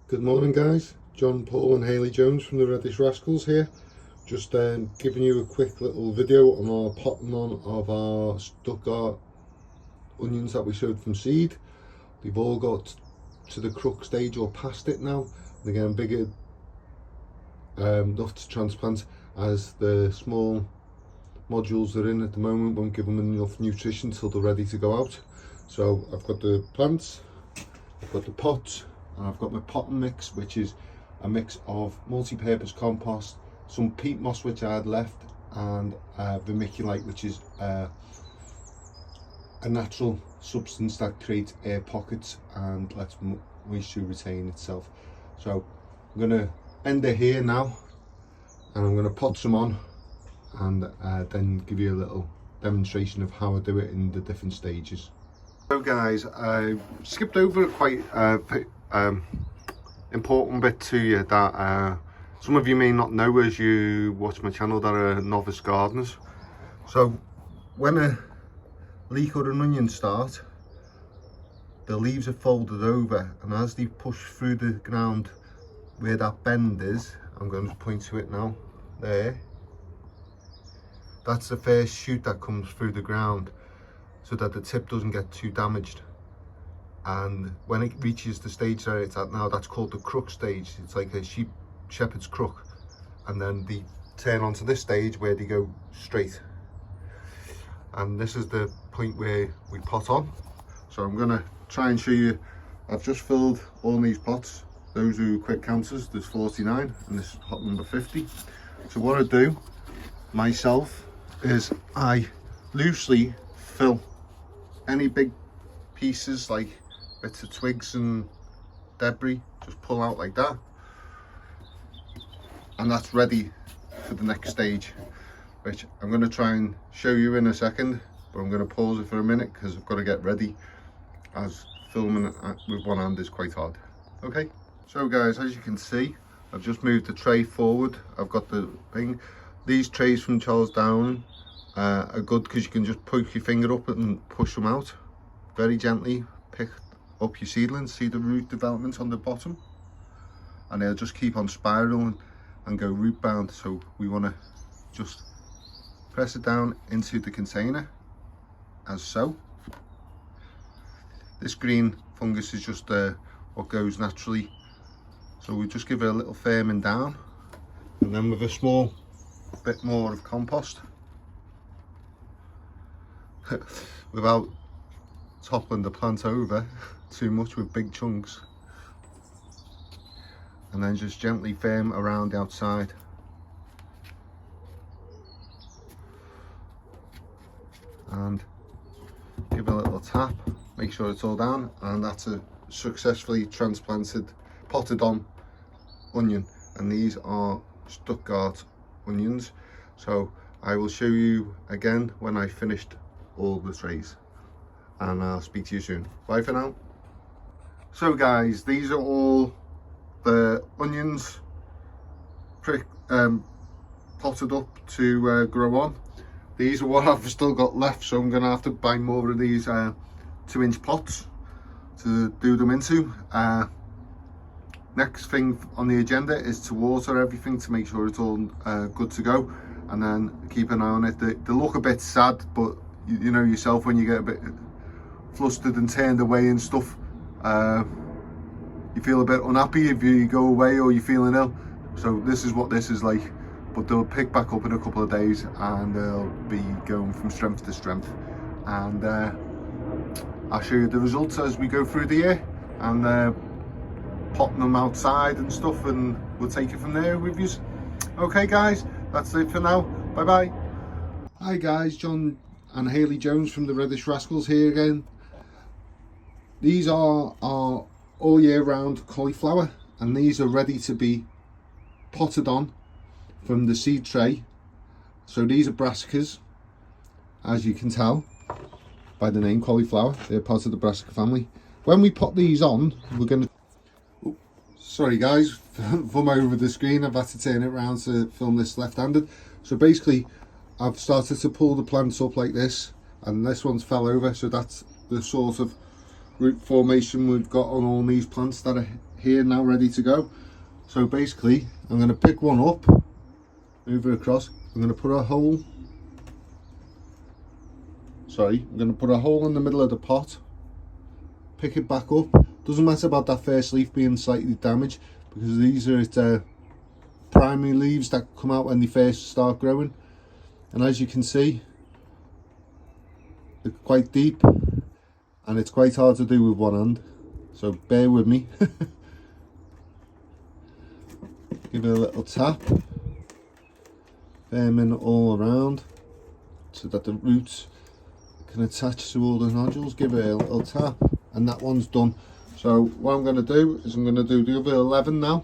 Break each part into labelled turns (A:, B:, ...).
A: Good morning guys, John, Paul and Hayley Jones from the Reddish Rascals here. Just giving you a quick little video on our potting on of our Stuttgart onions that we sowed from seed. They've all got to the crook stage or past it now. They're getting bigger enough to transplant, as the small modules they're in at the moment won't give them enough nutrition till they're ready to go out. So I've got the plants, I've got the pots, and I've got my potting mix, which is a mix of multi-purpose compost, some peat moss which I had left, and vermiculite, which is a natural substance that creates air pockets and lets moisture retain itself. So I'm going to end it here now, and I'm going to pot some on and then give you a little demonstration of how I do it in the different stages. So guys, I skipped over a quite important bit to you that some of you may not know as you watch my channel that are novice gardeners. So when a leek or an onion start, the leaves are folded over, and as they push through the ground where that bend is, I'm going to point to it now, there, that's the first shoot that comes through the ground, so that the tip doesn't get too damaged. And when it reaches the stage that it's at now, that's called the crook stage. It's like a shepherd's crook, and then they turn onto this stage where they go straight, and this is the point where we pot on. So I'm going to try and show you. I've just filled all these pots. Those are quick counters. There's 49 and this is pot number 50. So what I do myself is I loosely fill any big pieces, like bits of twigs and debris, just pull out like that, and that's ready for the next stage, which I'm going to try and show you in a second, but I'm going to pause it for a minute because I've got to get ready, as filming with one hand is quite hard. Okay, so guys, as you can see, I've just moved the tray forward. I've got the thing. These trays from Charles Down are good because you can just poke your finger up and push them out very gently. Pick up your seedlings, see the root development on the bottom, and they'll just keep on spiraling and go root bound. So we want to just press it down into the container as so. This green fungus is just what goes naturally, so we just give it a little firming down, and then with a small bit more of compost without toppling the plant over too much with big chunks, and then just gently firm around the outside. And give it a little tap, make sure it's all down, and that's a successfully transplanted, potted on onion. And these are Stuttgart onions. So I will show you again when I finished all the trays, and I'll speak to you soon. Bye for now. So guys, these are all the onions potted up to grow on. These are what I've still got left, so I'm gonna have to buy more of these 2-inch pots to do them into. Next thing on the agenda is to water everything to make sure it's all good to go, and then keep an eye on it. They look a bit sad, but you know yourself, when you get a bit flustered and turned away and stuff, you feel a bit unhappy if you go away or you're feeling ill. So this is what this is like, but they'll pick back up in a couple of days and they'll be going from strength to strength, and I'll show you the results as we go through the year, and potting them outside and stuff, and we'll take it from there with you. Okay guys, that's it for now. Bye bye. Hi guys, John and Hayley Jones from the Reddish Rascals here again. These are our all year round cauliflower, and these are ready to be potted on from the seed tray. So these are brassicas, as you can tell by the name cauliflower. They're part of the brassica family. When we pot these on, we're going to, sorry guys, from over the screen, I've had to turn it around to film this left-handed. So basically I've started to pull the plants up like this, and this one's fell over, so that's the sort of root formation we've got on all these plants that are here now ready to go. So basically I'm going to pick one up, move it across. I'm going to put a hole, I'm going to put a hole in the middle of the pot, pick it back up. Doesn't matter about that first leaf being slightly damaged, because these are its primary leaves that come out when they first start growing. And as you can see, they're quite deep and it's quite hard to do with one hand, so bear with me. Give it a little tap, firming it all around so that the roots can attach to all the nodules. Give it a little tap and that one's done. So what I'm going to do is I'm going to do the other 11 now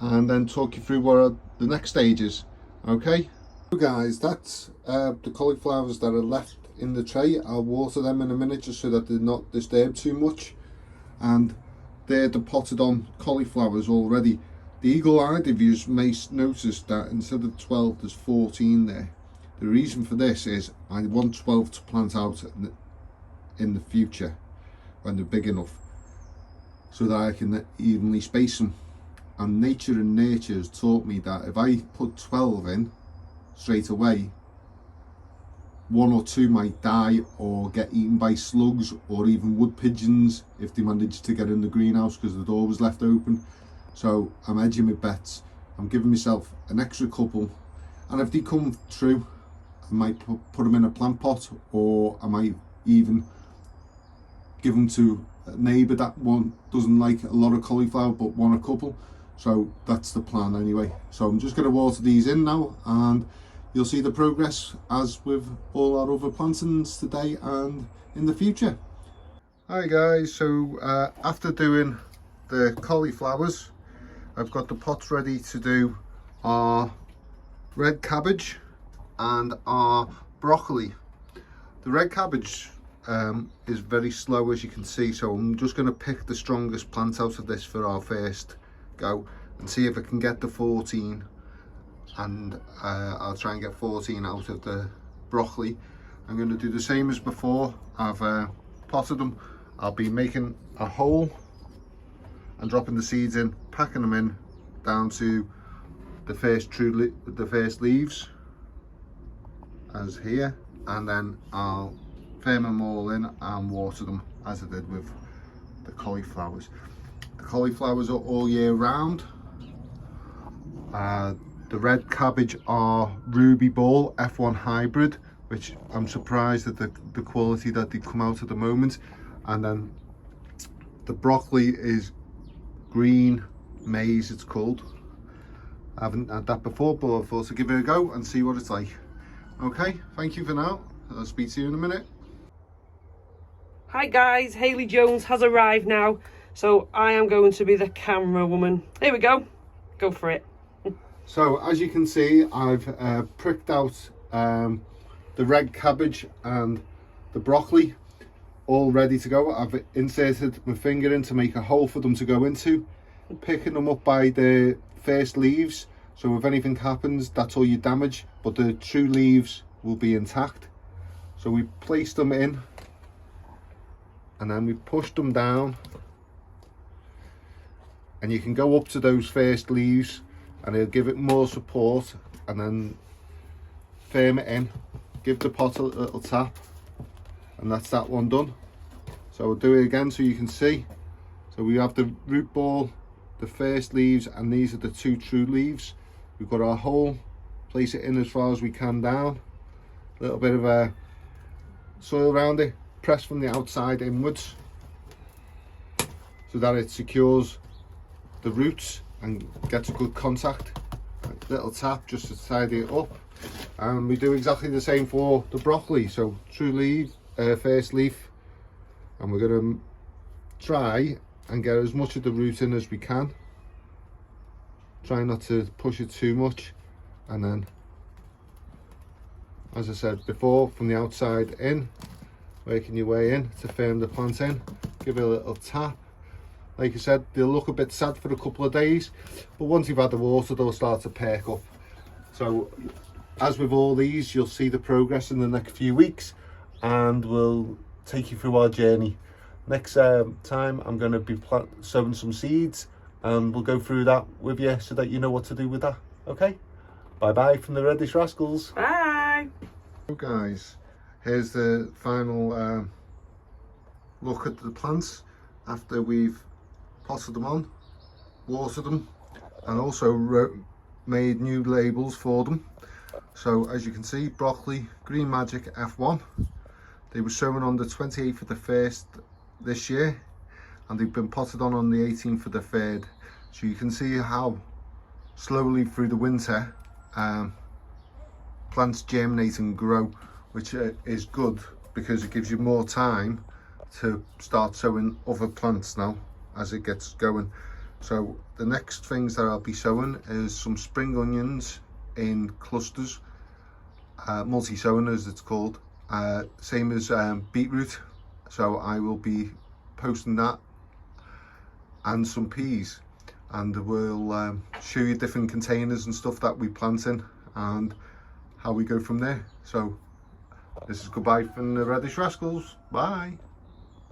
A: and then talk you through what are the next stages. Okay, so guys, that's the cauliflowers that are left in the tray. I'll water them in a minute just so that they're not disturbed too much. And they're the potted on cauliflowers already. The eagle-eyed, if you may notice that instead of 12 there's 14 there. The reason for this is I want 12 to plant out in the future when they're big enough, so that I can evenly space them. And nature and nurture has taught me that if I put 12 in straight away, 1 or 2 might die or get eaten by slugs or even wood pigeons if they manage to get in the greenhouse because the door was left open. So I'm edging my bets. I'm giving myself an extra couple, and if they come through, I might put them in a plant pot, or I might even give them to a neighbour that one doesn't like a lot of cauliflower but want a couple. So that's the plan anyway. So I'm just going to water these in now, and you'll see the progress as with all our other plantings today and in the future. Hi guys, so after doing the cauliflowers, I've got the pots ready to do our red cabbage and our broccoli. The red cabbage is very slow, as you can see, so I'm just going to pick the strongest plant out of this for our first go and see if I can get the 14, and I'll try and get 14 out of the broccoli. I'm going to do the same as before. I've potted them. I'll be making a hole and dropping the seeds in, packing them in down to the first leaves as here, and then I'll firm them all in and water them as I did with the cauliflowers. The cauliflowers are all year round. The red cabbage are Ruby Ball F1 hybrid, which I'm surprised at the quality that they come out at the moment. And then the broccoli is green maize, it's called. I haven't had that before, but I thought I'd give it a go and see what it's like. Okay, thank you for now. I'll speak to you in a minute.
B: Hi guys, Hayley Jones has arrived now, so I am going to be the camera woman. Here we go for it.
A: So as you can see, I've pricked out the red cabbage and the broccoli, all ready to go. I've inserted my finger in to make a hole for them to go into, picking them up by the first leaves, so if anything happens, that's all your damage, but the true leaves will be intact. So we placed them in, and then we pushed them down, and you can go up to those first leaves and it'll give it more support, and then firm it in, give the pot a little tap, and that's that one done. So I'll do it again so you can see. So we have the root ball, the first leaves, and these are the 2 true leaves. We've got our hole, place it in as far as we can down, a little bit of soil around it, press from the outside inwards so that it secures the roots and gets a good contact. A little tap just to tidy it up, and we do exactly the same for the broccoli. So true leaf, first leaf, and we're going to try and get as much of the root in as we can. Try not to push it too much, and then, as I said before, from the outside in, working your way in to firm the plant in. Give it a little tap. Like I said, they'll look a bit sad for a couple of days, but once you've had the water, they'll start to perk up. So as with all these, you'll see the progress in the next few weeks, and we'll take you through our journey. next time I'm going to be sowing some seeds, and we'll go through that with you so that you know what to do with that. Okay, bye bye from the Reddish Rascals.
B: Bye.
A: So guys, here's the final look at the plants after we've potted them on, watered them, and also made new labels for them. So as you can see, broccoli, Green Magic F1. They were sown on the 28th of the 1st this year, and they've been potted on the 18th of the 3rd. So you can see how slowly through the winter plants germinate and grow, which is good because it gives you more time to start sowing other plants now as it gets going. So the next things that I'll be sowing is some spring onions in clusters, multi-sowing as it's called, same as beetroot. So I will be posting that, and some peas, and we'll show you different containers and stuff that we plant in and how we go from there. So this is goodbye from the Reddish Rascals. Bye.